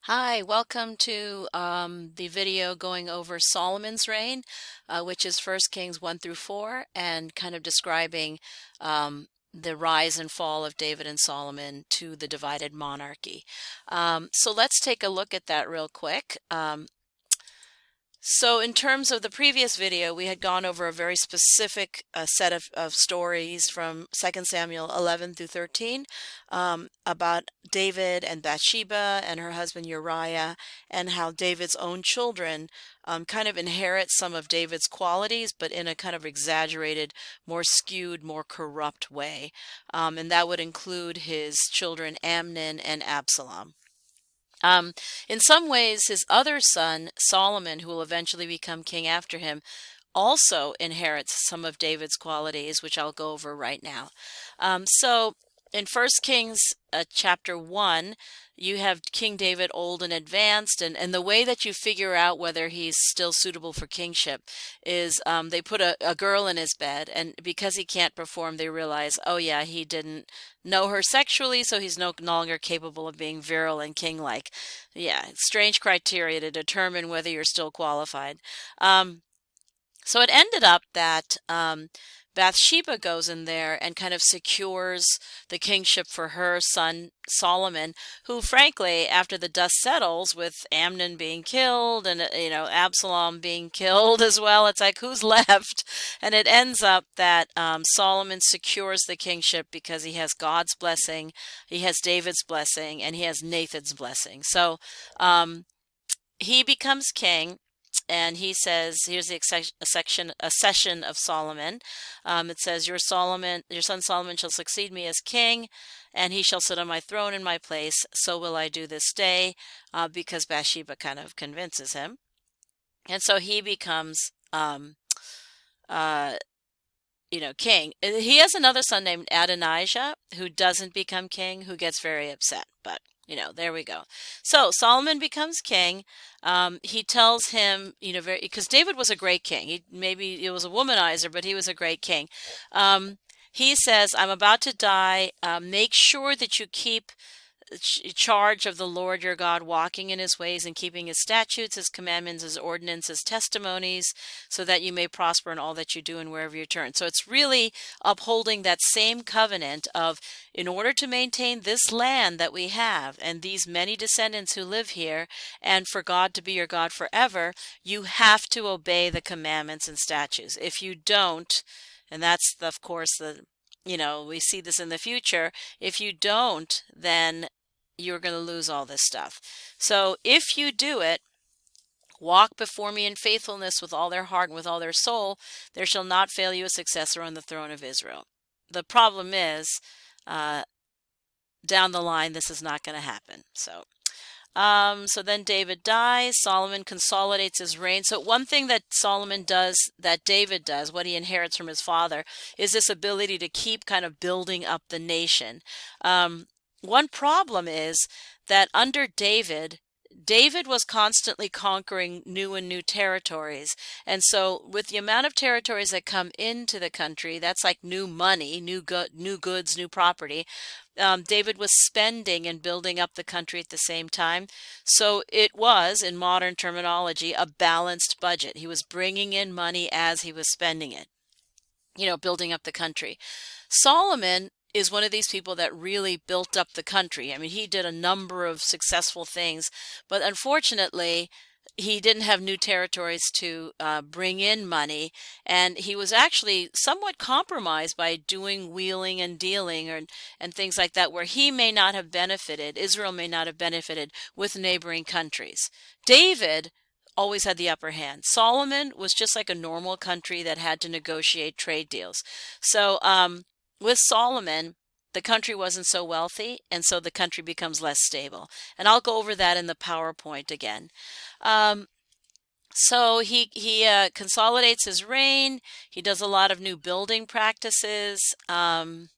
Hi, welcome to the video going over Solomon's reign, which is First Kings 1 through 4, and kind of describing the rise and fall of David and Solomon to the divided monarchy. So let's take a look at that real quick. So in terms of the previous video, we had gone over a very specific set of stories from 2 Samuel 11 through 13 about David and Bathsheba and her husband Uriah, and how David's own children kind of inherit some of David's qualities, but in a kind of exaggerated, more skewed, more corrupt way. And that would include his children Amnon and Absalom. Um, in some ways, his other son, Solomon, who will eventually become king after him, also inherits some of David's qualities, which I'll go over right now. So in First Kings chapter 1, you have King David old and advanced, and the way that you figure out whether he's still suitable for kingship is they put a girl in his bed, and because he can't perform, they realize, oh yeah, he didn't know her sexually, so he's no longer capable of being virile and king-like. Yeah, strange criteria to determine whether you're still qualified. So it ended up that Bathsheba goes in there and kind of secures the kingship for her son Solomon, who frankly, after the dust settles with Amnon being killed and Absalom being killed as well, it's like who's left? And it ends up that Solomon secures the kingship because he has God's blessing, he has David's blessing, and he has Nathan's blessing. So he becomes king. And he says, here's a session of Solomon. It says, your son Solomon shall succeed me as king, and he shall sit on my throne in my place. So will I do this day, because Bathsheba kind of convinces him. And so he becomes, king. He has another son named Adonijah who doesn't become king, who gets very upset. But there we go. So Solomon becomes king. He tells him, because David was a great king. Maybe it was a womanizer, but he was a great king. He says, I'm about to die. Make sure that you keep charge of the Lord your God, walking in his ways and keeping his statutes, his commandments, his ordinances, his testimonies, so that you may prosper in all that you do and wherever you turn. So it's really upholding that same covenant of, in order to maintain this land that we have and these many descendants who live here, and for God to be your God forever, you have to obey the commandments and statutes. If you don't, and that's of course we see this in the future, if you don't, then you're going to lose all this stuff. So if you do it, walk before me in faithfulness with all their heart and with all their soul, there shall not fail you a successor on the throne of Israel. The problem is, down the line, this is not going to happen. So then David dies. Solomon consolidates his reign. So one thing that Solomon does, that David does, what he inherits from his father, is this ability to keep kind of building up the nation. One problem is that under David was constantly conquering new and new territories. And so with the amount of territories that come into the country, that's like new money, new goods, new property. David was spending and building up the country at the same time. So it was, in modern terminology, a balanced budget. He was bringing in money as he was spending it, building up the country. Solomon is one of these people that really built up the country. I mean, he did a number of successful things, but unfortunately, he didn't have new territories to bring in money, and he was actually somewhat compromised by doing wheeling and dealing and things like that, where he may not have benefited, Israel may not have benefited with neighboring countries. David always had the upper hand. Solomon was just like a normal country that had to negotiate trade deals. So with Solomon, the country wasn't so wealthy, and so the country becomes less stable. And I'll go over that in the PowerPoint again. So he consolidates his reign. He does a lot of new building practices. And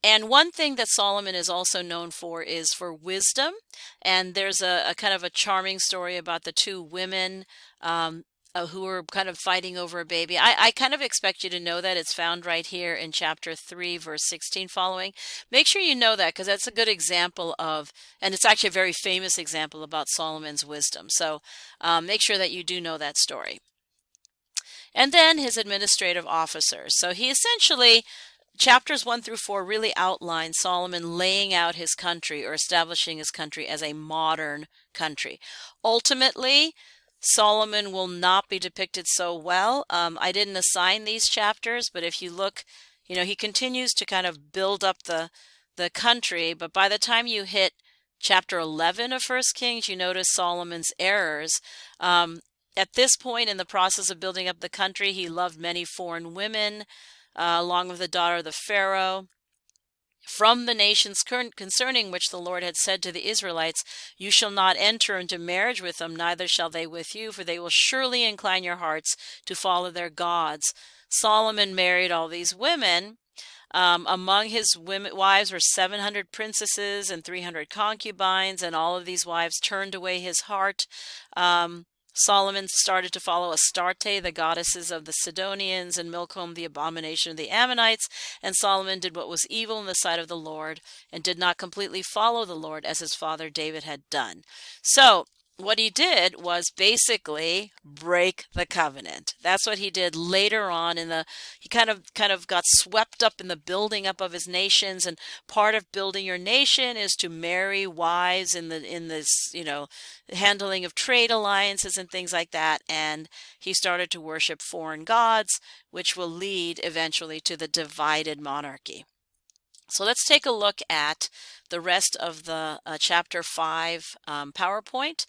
one thing that Solomon is also known for is for wisdom. And there's a kind of a charming story about the two women who were kind of fighting over a baby. I kind of expect you to know that. It's found right here in chapter 3, verse 16 following. Make sure you know that because that's a good example of, and it's actually a very famous example about Solomon's wisdom. So make sure that you do know that story. And then his administrative officers. So he essentially, chapters 1 through 4 really outline Solomon laying out his country or establishing his country as a modern country. Ultimately, Solomon will not be depicted so well. I didn't assign these chapters, but if you look, he continues to kind of build up the country. But by the time you hit chapter 11 of First Kings, you notice Solomon's errors. At this point in the process of building up the country, he loved many foreign women, along with the daughter of the Pharaoh, from the nations concerning which the Lord had said to the Israelites, "You shall not enter into marriage with them, neither shall they with you, for they will surely incline your hearts to follow their gods." Solomon married all these women. Among his wives were 700 princesses and 300 concubines, and all of these wives turned away his heart. Solomon started to follow Astarte, the goddesses of the Sidonians, and Milcom, the abomination of the Ammonites. And Solomon did what was evil in the sight of the Lord, and did not completely follow the Lord as his father David had done. So what he did was basically break the covenant. That's what he did later on he kind of got swept up in the building up of his nations, and part of building your nation is to marry wives in this, handling of trade alliances and things like that. And he started to worship foreign gods, which will lead eventually to the divided monarchy. So let's take a look at the rest of the chapter 5 PowerPoint.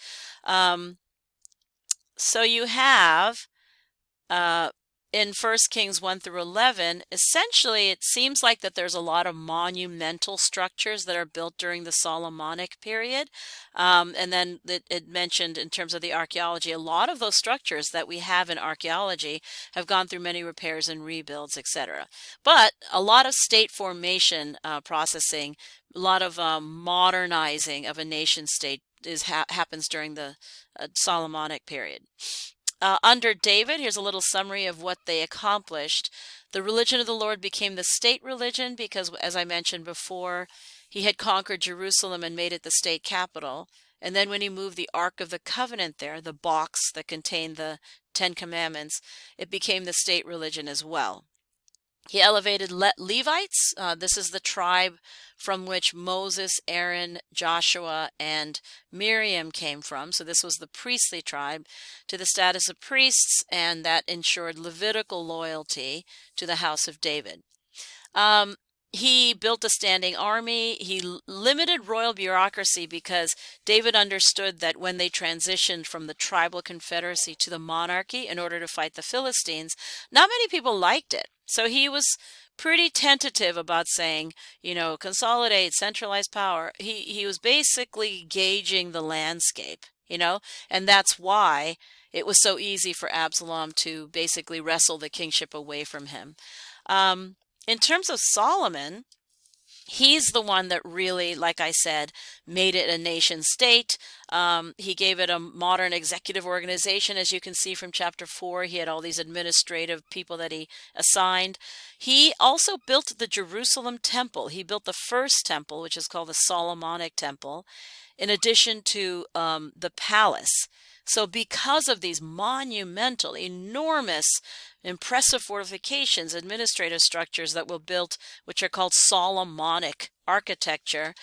So you have in 1 Kings 1 through 11, essentially it seems like that there's a lot of monumental structures that are built during the Solomonic period. And then it mentioned in terms of the archaeology, a lot of those structures that we have in archaeology have gone through many repairs and rebuilds, etc. But a lot of state formation processing, a lot of modernizing of a nation state happens during the Solomonic period. Under David, here's a little summary of what they accomplished. The religion of the Lord became the state religion because, as I mentioned before, he had conquered Jerusalem and made it the state capital. And then when he moved the Ark of the Covenant there, the box that contained the 10 Commandments, it became the state religion as well. He elevated Levites. This is the tribe from which Moses, Aaron, Joshua, and Miriam came from. So this was the priestly tribe, to the status of priests, and that ensured Levitical loyalty to the house of David. He built a standing army. He limited royal bureaucracy because David understood that when they transitioned from the tribal confederacy to the monarchy in order to fight the Philistines, not many people liked it. So he was pretty tentative about saying, consolidate, centralized power. He was basically gauging the landscape, and that's why it was so easy for Absalom to basically wrestle the kingship away from him. In terms of Solomon, he's the one that really, like I said, made it a nation state. He gave it a modern executive organization, as you can see from chapter 4. He had all these administrative people that he assigned. He also built the Jerusalem temple. He built the first temple, which is called the Solomonic Temple, in addition to the palace. So because of these monumental, enormous, impressive fortifications, administrative structures that were built, which are called Solomonic architecture,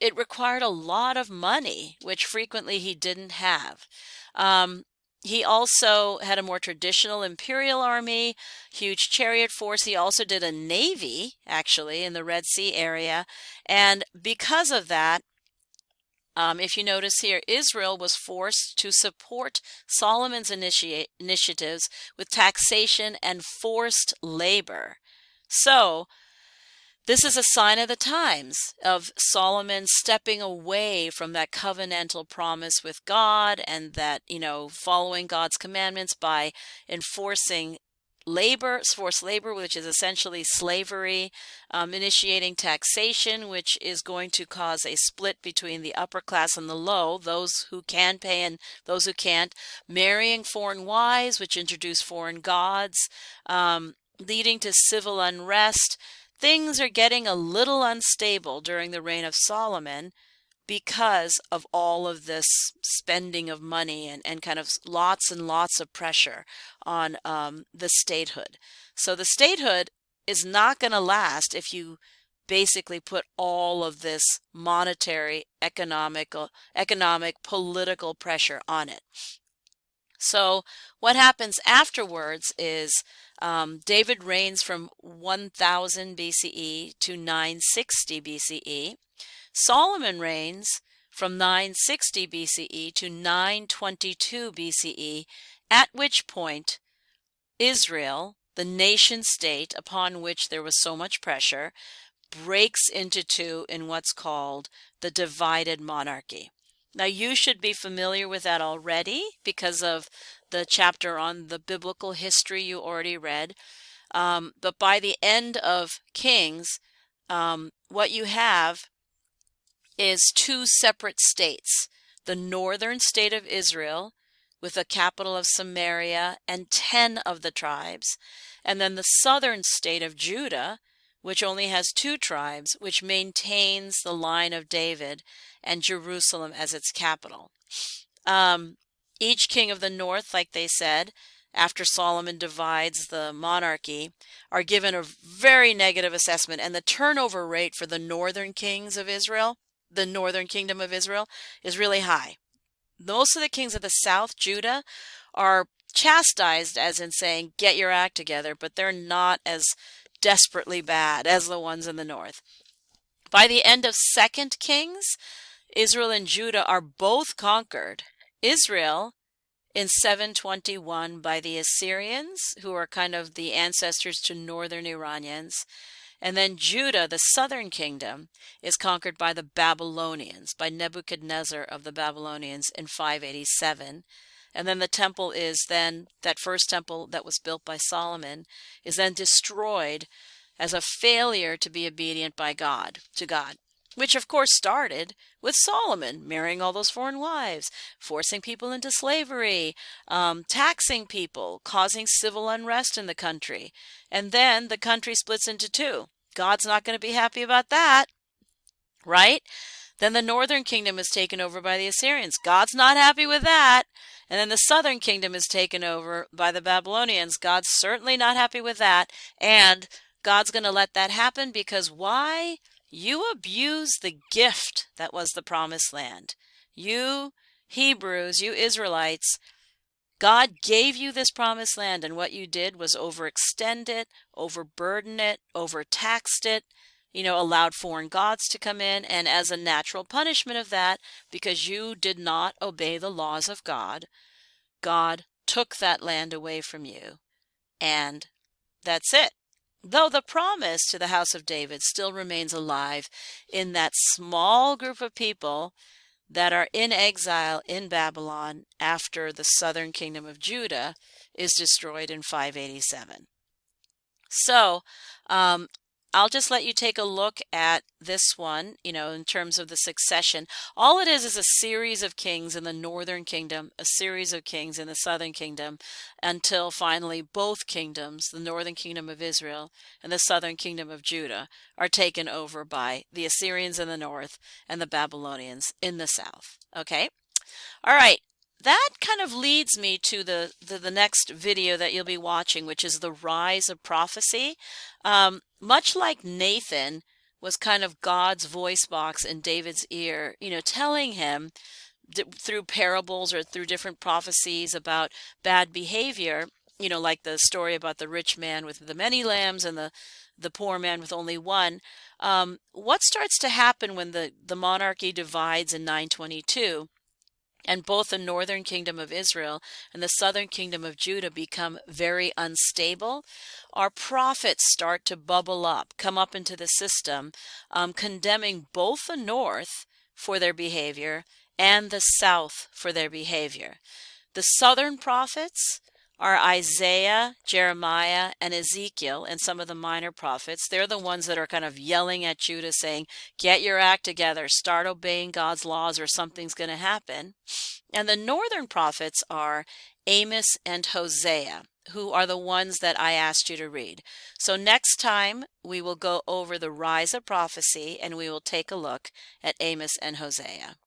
it required a lot of money, which frequently he didn't have. He also had a more traditional imperial army, huge chariot force. He also did a navy, actually, in the Red Sea area. And because of that, if you notice here, Israel was forced to support Solomon's initiatives with taxation and forced labor. So this is a sign of the times of Solomon stepping away from that covenantal promise with God and that, following God's commandments by enforcing labor, forced labor, which is essentially slavery, initiating taxation, which is going to cause a split between the upper class and the low, those who can pay and those who can't, marrying foreign wives, which introduce foreign gods, leading to civil unrest. Things are getting a little unstable during the reign of Solomon because of all of this spending of money and kind of lots and lots of pressure on the statehood. So the statehood is not going to last if you basically put all of this monetary, economic, political pressure on it. So what happens afterwards is David reigns from 1000 BCE to 960 BCE. Solomon reigns from 960 BCE to 922 BCE, at which point Israel, the nation state upon which there was so much pressure, breaks into two in what's called the Divided Monarchy. Now, you should be familiar with that already because of the chapter on the biblical history you already read. But by the end of Kings, what you have is two separate states. The northern state of Israel, with a capital of Samaria and 10 of the tribes, and then the southern state of Judah, which only has 2 tribes, which maintains the line of David and Jerusalem as its capital. Each king of the north, like they said, after Solomon divides the monarchy, are given a very negative assessment, and the turnover rate for the northern kings of Israel, the northern kingdom of Israel, is really high. Most of the kings of the south, Judah, are chastised, as in saying, get your act together, but they're not as desperately bad as the ones in the north. By the end of 2nd Kings, Israel and Judah are both conquered. Israel in 721 by the Assyrians, who are kind of the ancestors to northern Iranians. And then Judah, the southern kingdom, is conquered by the Babylonians, by Nebuchadnezzar of the Babylonians in 587. And then the temple is then, that first temple that was built by Solomon, is then destroyed as a failure to be obedient by God, to God, which of course started with Solomon marrying all those foreign wives, forcing people into slavery, taxing people, causing civil unrest in the country. And then the country splits into two. God's not going to be happy about that, right? Then the northern kingdom is taken over by the Assyrians. God's not happy with that. And then the southern kingdom is taken over by the Babylonians. God's certainly not happy with that. And God's going to let that happen because why? You abused the gift that was the promised land. You Hebrews, you Israelites, God gave you this promised land, and what you did was overextend it, overburden it, overtaxed it, allowed foreign gods to come in, and as a natural punishment of that, because you did not obey the laws of God, God took that land away from you, and that's it. Though the promise to the house of David still remains alive in that small group of people that are in exile in Babylon after the southern kingdom of Judah is destroyed in 587. So I'll just let you take a look at this one, in terms of the succession. All it is a series of kings in the northern kingdom, a series of kings in the southern kingdom, until finally both kingdoms, the northern kingdom of Israel and the southern kingdom of Judah, are taken over by the Assyrians in the north and the Babylonians in the south. Okay? All right. That kind of leads me to the next video that you'll be watching, which is the rise of prophecy. Much like Nathan was kind of God's voice box in David's ear, telling him through parables or through different prophecies about bad behavior, like the story about the rich man with the many lambs and the poor man with only one. What starts to happen when the monarchy divides in 922? And both the northern kingdom of Israel and the southern kingdom of Judah become very unstable, our prophets start to bubble up, come up into the system, condemning both the north for their behavior and the south for their behavior. The southern prophets are Isaiah, Jeremiah, and Ezekiel, and some of the minor prophets. They're the ones that are kind of yelling at Judah saying, get your act together, start obeying God's laws or something's going to happen. And the northern prophets are Amos and Hosea, who are the ones that I asked you to read. So next time we will go over the rise of prophecy and we will take a look at Amos and Hosea.